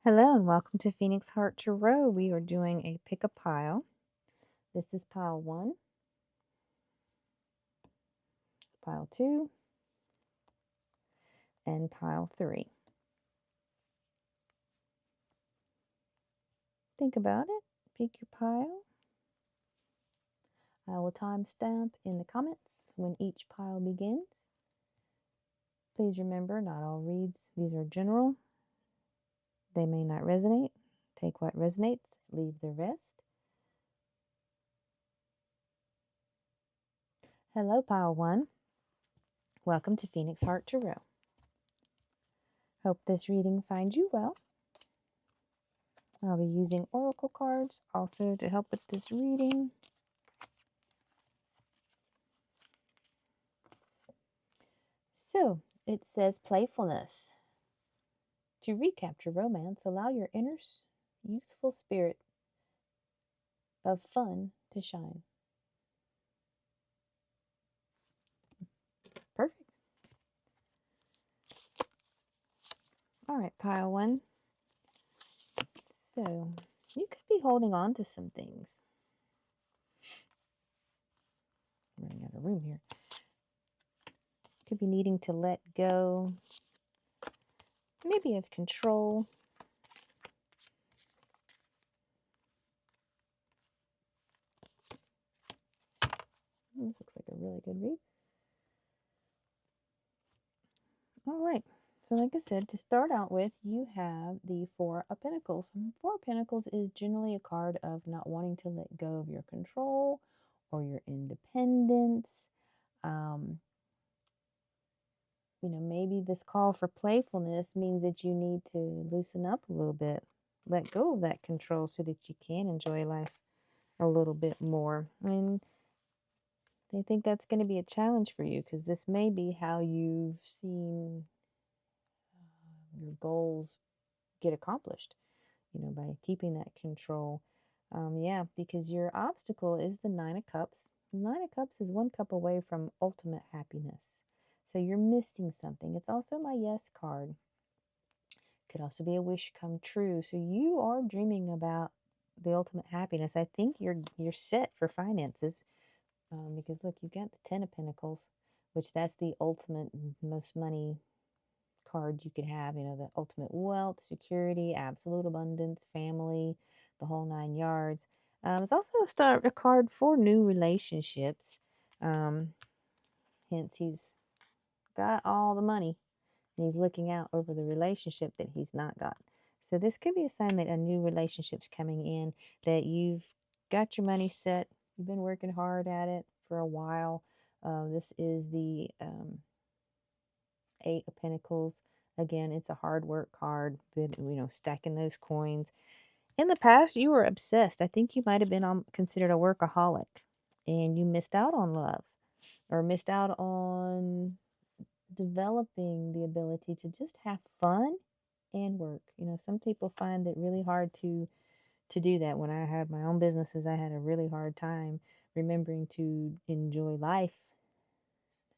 Hello and welcome to Phoenix Heart Tarot. We are doing a pick a pile. This is pile 1, pile 2, and pile 3. Think about it. Pick your pile. I will timestamp in the comments when each pile begins. Please remember, not all reads, these are general. They may not resonate. Take what resonates, leave the rest. Hello, pile 1. Welcome to Phoenix Heart Tarot. Hope this reading finds you well. I'll be using oracle cards also to help with this reading. So it says playfulness. To recapture romance, allow your inner youthful spirit of fun to shine. Perfect. All right, pile 1. So you could be holding on to some things. I'm running out of room here. Could be needing to let go, maybe of control. This looks like a really good read. All right. So like I said, to start out with, you have the Four of Pentacles. And Four of Pentacles is generally a card of not wanting to let go of your control or your independence. Maybe this call for playfulness means that you need to loosen up a little bit, let go of that control so that you can enjoy life a little bit more. And they think that's going to be a challenge for you because this may be how you've seen your goals get accomplished, by keeping that control. Because your obstacle is the Nine of Cups. The Nine of Cups is one cup away from ultimate happiness. So you're missing something. It's also my yes card. Could also be a wish come true. So you are dreaming about the ultimate happiness. I think you're set for finances because look, you've got the Ten of Pentacles, which that's the ultimate most money card you could have. The ultimate wealth, security, absolute abundance, family, the whole 9 yards. It's also a card for new relationships. Hence, he's got all the money and he's looking out over the relationship that he's not got. So this could be a sign that a new relationship's coming in, that you've got your money set, you've been working hard at it for a while. This is the Eight of Pentacles. Again, it's a hard work card, but stacking those coins. In the past, you were obsessed. I think you might have been considered a workaholic, and you missed out on love, or missed out on developing the ability to just have fun and work. Some people find it really hard to do that. When I had my own businesses, I had a really hard time remembering to enjoy life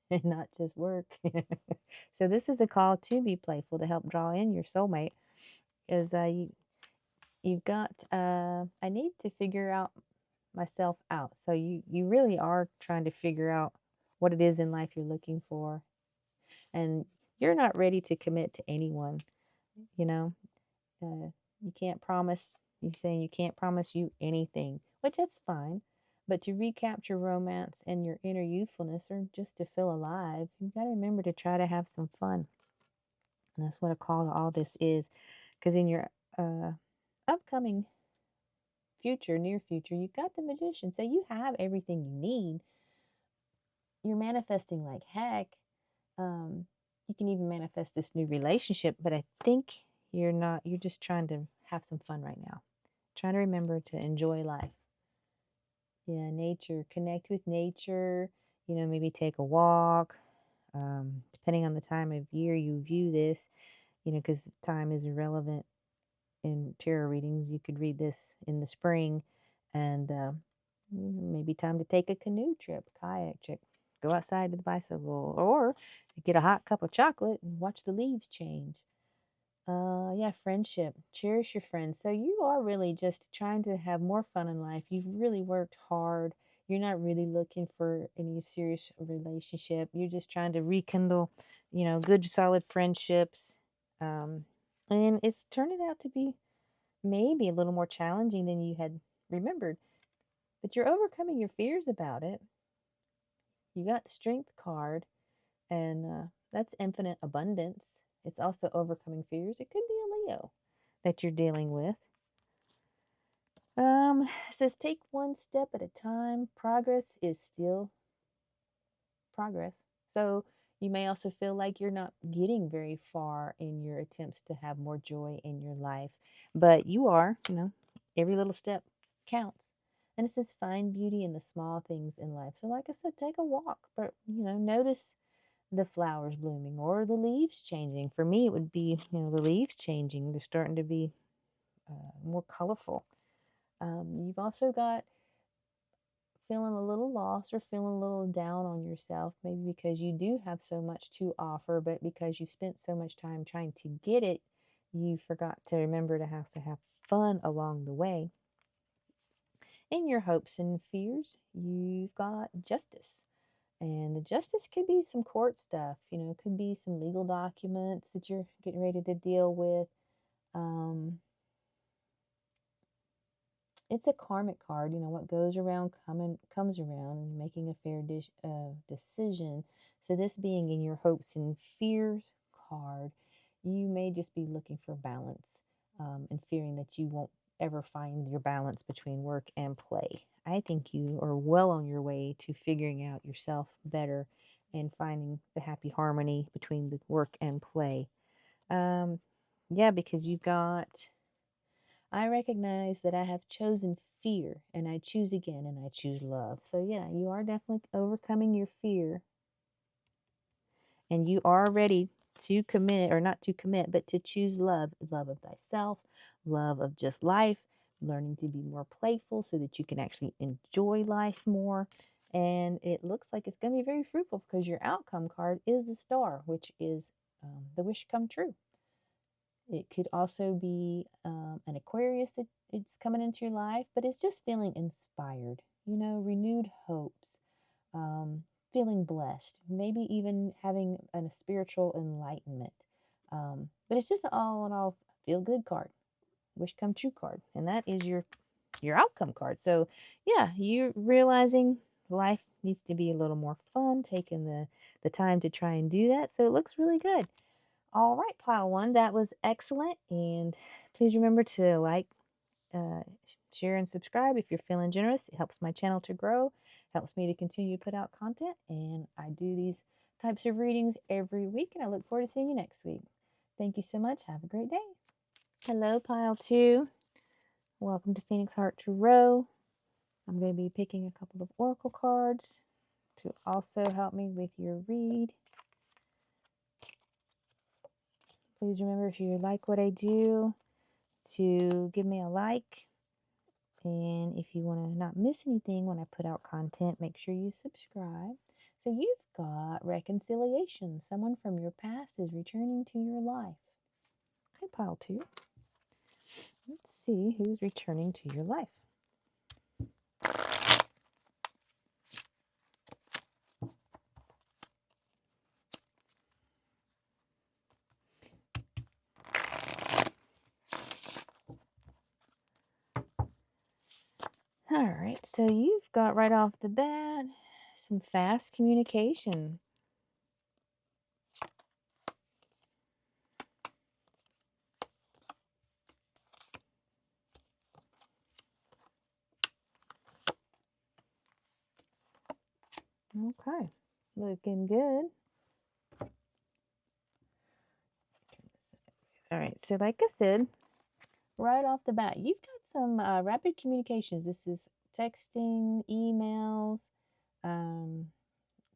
and not just work. So this is a call to be playful, to help draw in your soulmate. Is you've got I need to figure out myself out. So you really are trying to figure out what it is in life you're looking for, and you're not ready to commit to anyone. You can't promise. You're saying you can't promise you anything, which that's fine. But to recapture romance and your inner youthfulness, or just to feel alive, you've got to remember to try to have some fun. And that's what a call to all this is. Because in your upcoming future, near future, you've got the Magician. So you have everything you need. You're manifesting like heck. You can even manifest this new relationship, but I think you're not. You're just trying to have some fun right now. Trying to remember to enjoy life. Yeah, nature. Connect with nature. Maybe take a walk. Depending on the time of year you view this, because time is irrelevant in tarot readings. You could read this in the spring, and maybe time to take a canoe trip, kayak trip, go outside to the bicycle, or get a hot cup of chocolate and watch the leaves change. Yeah, friendship. Cherish your friends. So you are really just trying to have more fun in life. You've really worked hard. You're not really looking for any serious relationship. You're just trying to rekindle, good, solid friendships. Um, and it's turning out to be maybe a little more challenging than you had remembered, but you're overcoming your fears about it. You got the strength card, and that's infinite abundance. It's also overcoming fears. It could be a Leo that you're dealing with. It says take one step at a time. Progress is still progress. So you may also feel like you're not getting very far in your attempts to have more joy in your life, but you are, every little step counts. And it says find beauty in the small things in life. So like I said, take a walk, but notice the flowers blooming or the leaves changing. For me, it would be, the leaves changing. They're starting to be more colorful. You've also got feeling a little lost or feeling a little down on yourself, maybe because you do have so much to offer, but because you spent so much time trying to get it, you forgot to remember to have fun along the way. In your hopes and fears, you've got justice. And the justice could be some court stuff, it could be some legal documents that you're getting ready to deal with. Um, it's a karmic card. What goes around comes around, and making a fair decision. So this being in your hopes and fears card, you may just be looking for balance, and fearing that you won't ever find your balance between work and play. I think you are well on your way to figuring out yourself better and finding the happy harmony between the work and play. Yeah, because you've got I recognize that I have chosen fear, and I choose again, and I choose love. So, yeah, you are definitely overcoming your fear, and you are ready to commit, or not to commit, but to choose love, love of thyself, love of just life, learning to be more playful so that you can actually enjoy life more. And it looks like it's going to be very fruitful because your outcome card is the star, which is the wish come true. It could also be an Aquarius that it's coming into your life, but it's just feeling inspired, renewed hopes, feeling blessed, maybe even having a spiritual enlightenment. But it's just all in all feel good card, wish come true card, and that is your outcome card. So yeah, you're realizing life needs to be a little more fun, taking the time to try and do that. So it looks really good. All right, pile one, that was excellent. And please remember to like, uh, share, and subscribe if you're feeling generous. It helps my channel to grow, helps me to continue to put out content. And I do these types of readings every week, and I look forward to seeing you next week. Thank you so much. Have a great day. Hello, pile two. Welcome to Phoenix Heart Tarot. I'm going to be picking a couple of oracle cards to also help me with your read. Please remember, if you like what I do, to give me a like. And if you want to not miss anything when I put out content, make sure you subscribe. So you've got reconciliation. Someone from your past is returning to your life. Hi, pile two. Let's see who's returning to your life. All right, so you've got right off the bat some fast communication. Okay, looking good. All right, so like I said, right off the bat, you've got some rapid communications. This is texting, emails,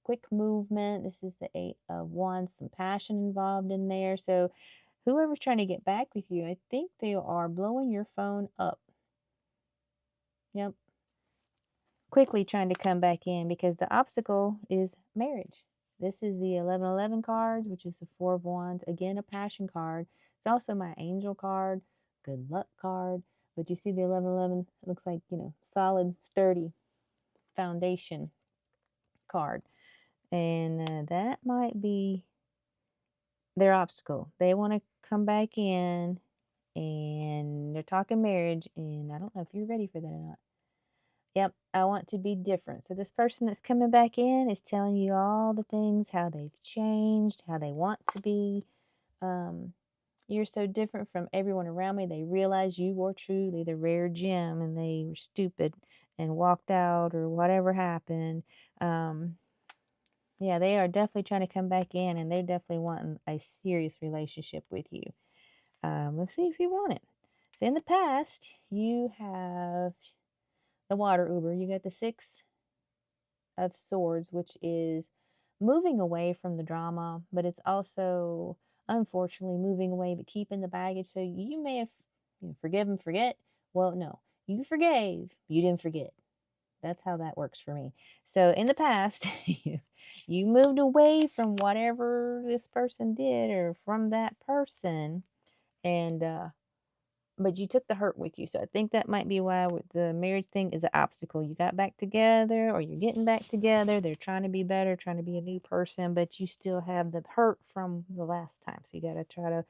quick movement. This is the 8 of Wands, some passion involved in there. So whoever's trying to get back with you, I think they are blowing your phone up. Yep. Quickly trying to come back in, because the obstacle is marriage. This is the 1111 cards, which is the 4 of Wands. Again, a passion card. It's also my angel card, good luck card. But you see the 1111, it looks like, solid, sturdy foundation card. And that might be their obstacle. They want to come back in and they're talking marriage. And I don't know if you're ready for that or not. Yep, I want to be different. So, this person that's coming back in is telling you all the things, how they've changed, how they want to be. Um, you're so different from everyone around me. They realize you were truly the rare gem and they were stupid and walked out or whatever happened. Um, yeah, they are definitely trying to come back in and they're definitely wanting a serious relationship with you. Let's see if you want it. So, in the past, you have the water uber. You got the Six of Swords, which is moving away from the drama, but it's also unfortunately moving away but keeping the baggage. So you may have forgive and forget. Well, no, you forgave, you didn't forget. That's how that works for me. So in the past, you moved away from whatever this person did or from that person, and but you took the hurt with you. So I think that might be why with the marriage thing is an obstacle. You got back together or you're getting back together. They're trying to be better, trying to be a new person, but you still have the hurt from the last time. So you got to try to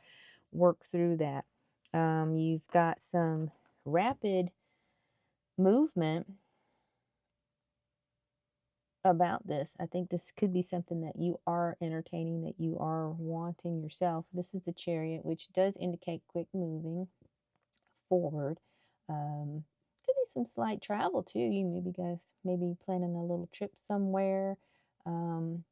work through that. You've got some rapid movement about this. I think this could be something that you are entertaining, that you are wanting yourself. This is the Chariot, which does indicate quick moving forward. Could be some slight travel too. You maybe guys maybe planning a little trip somewhere. Um,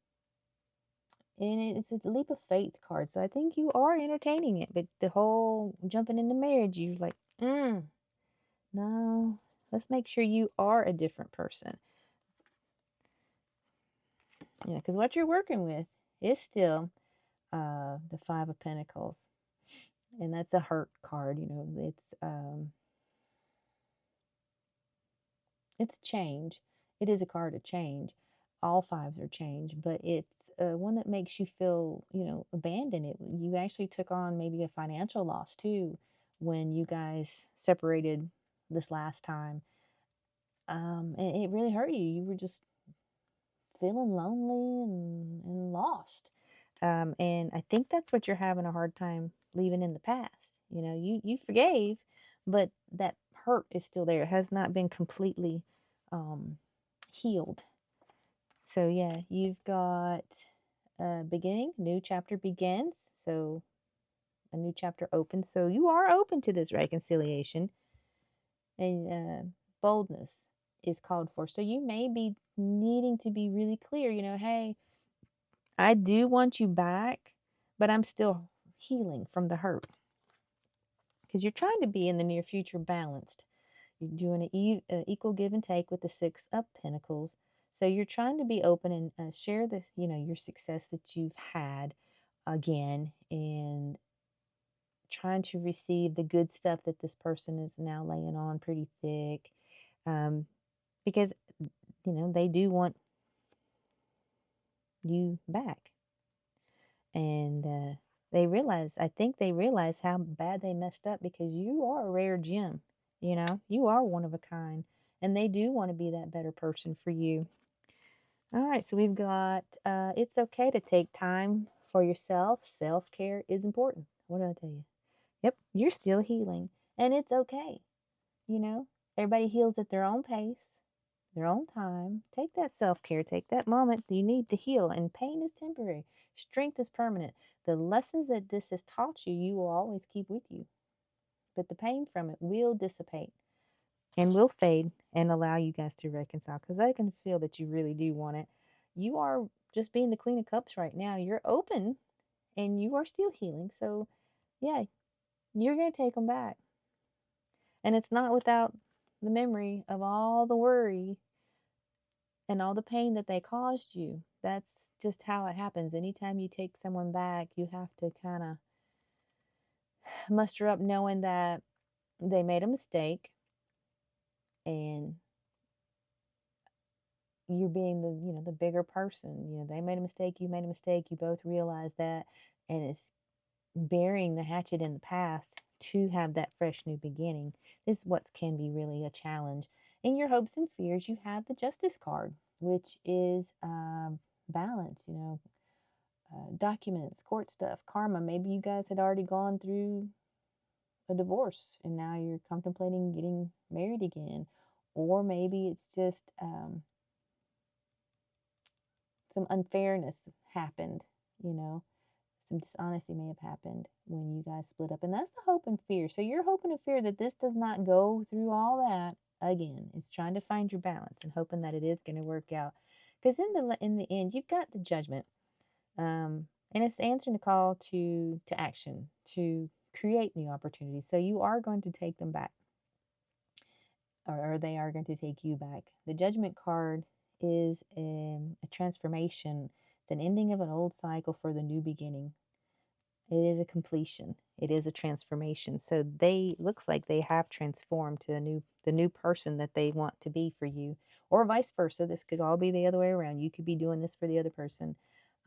and it's a leap of faith card. So I think you are entertaining it. But the whole jumping into marriage, you're like, no, let's make sure you are a different person. Yeah, because what you're working with is still the Five of Pentacles. And that's a hurt card. It's change. It is a card of change. All fives are change, but it's one that makes you feel, abandoned. You actually took on maybe a financial loss too when you guys separated this last time. And it really hurt you. You were just feeling lonely and lost. And I think that's what you're having a hard time leaving in the past. You forgave, but that hurt is still there. It has not been completely um, healed. So yeah, you've got a beginning, new chapter begins. So a new chapter opens. So you are open to this reconciliation, and boldness is called for. So you may be needing to be really clear. Hey, I do want you back, but I'm still healing from the hurt because you're trying to be in the near future balanced. You're doing an equal give and take with the Six of Pentacles. So you're trying to be open and share this, your success that you've had again, and trying to receive the good stuff that this person is now laying on pretty thick, because they do want you back, and I think they realize how bad they messed up because you are a rare gem. You are one of a kind, and they do want to be that better person for you. All right, so we've got it's okay to take time for yourself. Self-care is important. What did I tell you? Yep, you're still healing, and it's okay. You know, everybody heals at their own pace, their own time. Take that self-care, take that moment you need to heal, and pain is temporary. Strength is permanent. The lessons that this has taught you, you will always keep with you, but the pain from it will dissipate and will fade and allow you guys to reconcile, because I can feel that you really do want it. You are just being the Queen of Cups right now. You're open and you are still healing. So, yeah, you're going to take them back. And it's not without the memory of all the worry and all the pain that they caused you. That's just how it happens. Anytime you take someone back, you have to kind of muster up knowing that they made a mistake, and you're being the bigger person. They made a mistake, you made a mistake, you both realize that, and it's burying the hatchet in the past to have that fresh new beginning. This what can be really a challenge. In your hopes and fears, you have the Justice card, which is balance, documents, court stuff, karma. Maybe you guys had already gone through a divorce and now you're contemplating getting married again. Or maybe it's just some unfairness happened, some dishonesty may have happened when you guys split up. And that's the hope and fear. So you're hoping and fear that this does not go through all that again. It's trying to find your balance and hoping that it is going to work out. Because in the end, you've got the Judgment. And it's answering the call to action, to create new opportunities. So you are going to take them back, or they are going to take you back. The Judgment card is a transformation. It's an ending of an old cycle for the new beginning. It is a completion. It is a transformation. So looks like they have transformed to the new person that they want to be for you, or vice versa. This could all be the other way around. You could be doing this for the other person.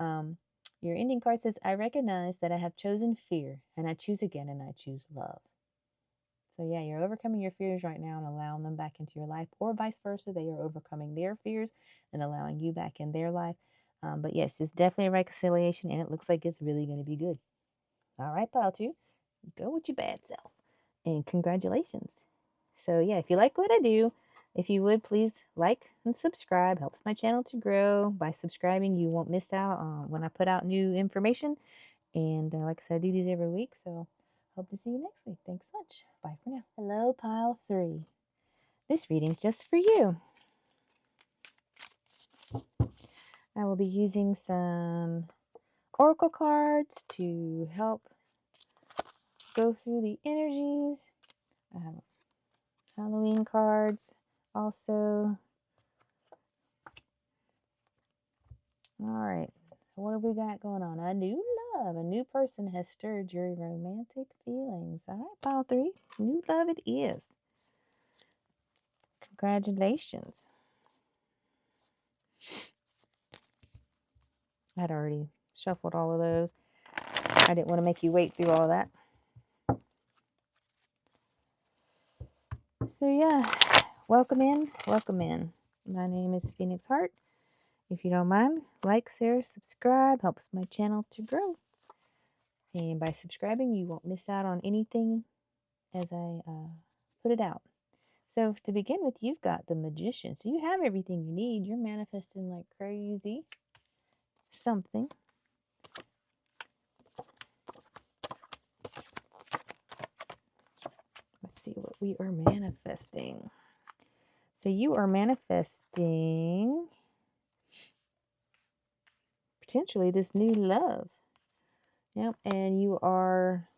Your ending card says, I recognize that I have chosen fear, and I choose again, and I choose love. So yeah, you're overcoming your fears right now and allowing them back into your life, or vice versa. They are overcoming their fears and allowing you back in their life. But yes, it's definitely a reconciliation, and it looks like it's really going to be good. All right, pile two, go with your bad self, and congratulations. So yeah, if you like what I do, if you would please like and subscribe. Helps my channel to grow. By subscribing, you won't miss out on when I put out new information. And like I said, I do these every week. So hope to see you next week. Thanks so much. Bye for now. Hello, pile three. This reading's just for you. I will be using some oracle cards to help go through the energies. I have Halloween cards also. All right. So what have we got going on? A new love. A new person has stirred your romantic feelings. All right, pile three. New love it is. Congratulations. I'd already shuffled all of those. I didn't want to make you wait through all that. So yeah, welcome in. Welcome in. My name is Phoenix Heart. If you don't mind, like, share, subscribe. Helps my channel to grow. And by subscribing, you won't miss out on anything as I put it out. So to begin with, you've got the Magician. So you have everything you need. You're manifesting like crazy. Something. Let's see what we are manifesting. So you are manifesting potentially this new love. Yep. And you are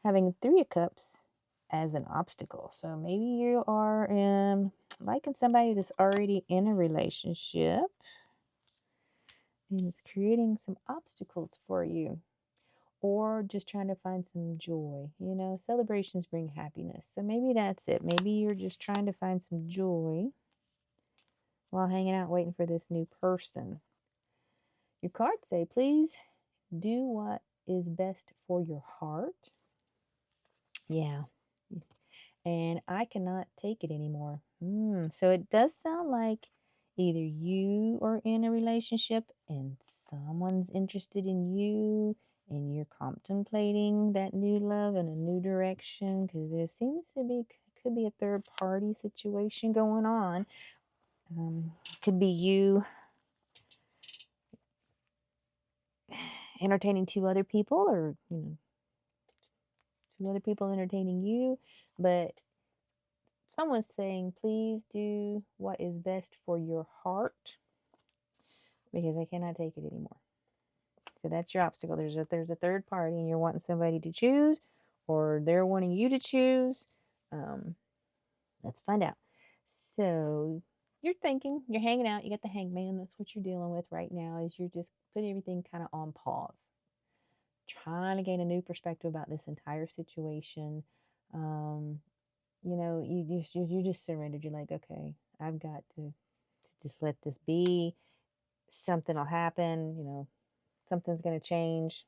having Three of Cups as an obstacle. So maybe you are liking somebody that's already in a relationship. And it's creating some obstacles for you. Or just trying to find some joy. Celebrations bring happiness. So maybe that's it. Maybe you're just trying to find some joy while hanging out waiting for this new person. Your cards say, please do what is best for your heart. Yeah. And I cannot take it anymore. So it does sound like either you are in a relationship and someone's interested in you and you're contemplating that new love in a new direction, because there seems to be, could be a third party situation going on. Could be you entertaining two other people, or two other people entertaining you, but someone's saying, please do what is best for your heart, because I cannot take it anymore. So that's your obstacle. There's a third party, and you're wanting somebody to choose, or they're wanting you to choose. Let's find out. So you're thinking, you're hanging out, you got the Hangman. That's what you're dealing with right now, is you're just putting everything kind of on pause, trying to gain a new perspective about this entire situation. You just surrendered. You're like, okay, I've got to just let this be. Something will happen. Something's going to change.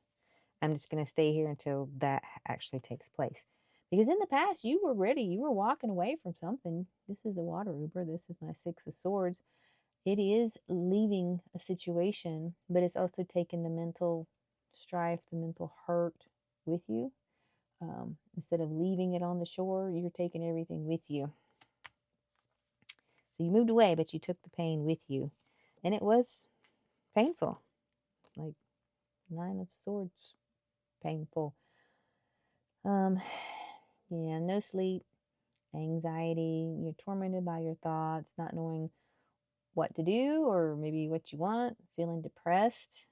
I'm just going to stay here until that actually takes place. Because in the past, you were ready. You were walking away from something. This is the water uber. This is my Six of Swords. It is leaving a situation, but it's also taking the mental strife, the mental hurt with you. Instead of leaving it on the shore, you're taking everything with you. So you moved away, but you took the pain with you. And it was painful. Like Nine of Swords, painful. Yeah, no sleep, anxiety. You're tormented by your thoughts, not knowing what to do or maybe what you want, feeling depressed.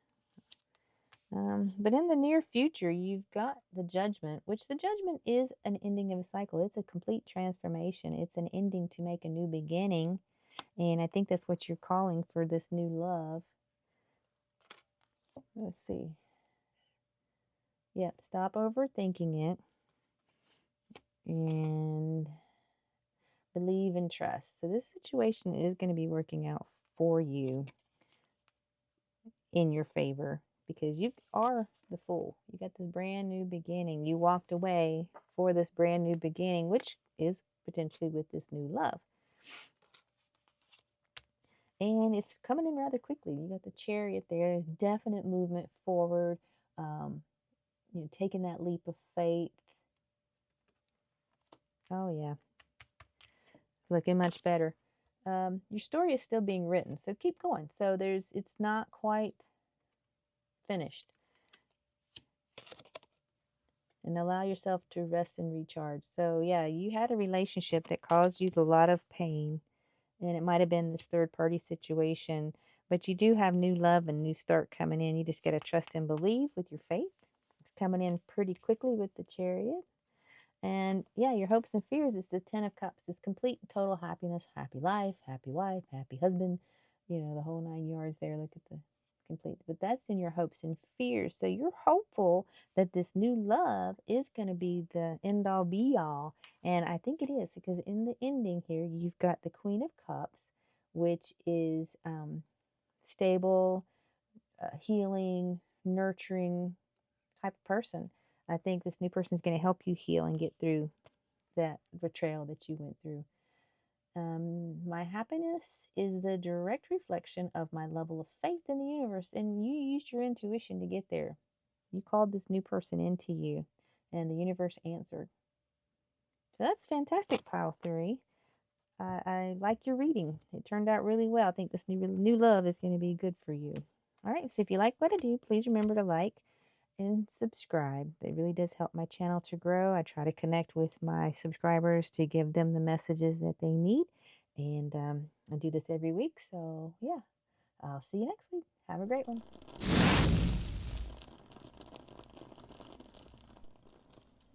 But in the near future, you've got the Judgment, which the Judgment is an ending of a cycle. It's a complete transformation. It's an ending to make a new beginning. And I think that's what you're calling for this new love. Let's see. Yep, stop overthinking it and believe and trust. So this situation is going to be working out for you in your favor because you are the Fool. You got this brand new beginning. You walked away for this brand new beginning, which is potentially with this new love. And it's coming in rather quickly. You got the Chariot there. There's definite movement forward. Taking that leap of faith. Oh, yeah. Looking much better. Your story is still being written, so keep going. So it's not quite finished. And allow yourself to rest and recharge. So yeah, you had a relationship that caused you a lot of pain, and it might have been this third party situation, but you do have new love and new start coming in. You just got to trust and believe with your faith. It's coming in pretty quickly with the Chariot. And yeah, your hopes and fears is the Ten of Cups. It's complete and total happiness, happy life, happy wife, happy husband, the whole 9 yards there. Look at the complete. But that's in your hopes and fears. So you're hopeful that this new love is going to be the end all be all. And I think it is, because in the ending here, you've got the Queen of Cups, which is stable, healing, nurturing type of person. I think this new person is going to help you heal and get through that betrayal that you went through. My happiness is the direct reflection of my level of faith in the universe, and you used your intuition to get there. You called this new person into you, and the universe answered. So that's fantastic, pile 3. I like your reading. It turned out really well. I think this new love is going to be good for you. All right, so if you like what I do, please remember to like and subscribe. It really does help my channel to grow. I try to connect with my subscribers to give them the messages that they need. And I do this every week. So, yeah, I'll see you next week. Have a great one.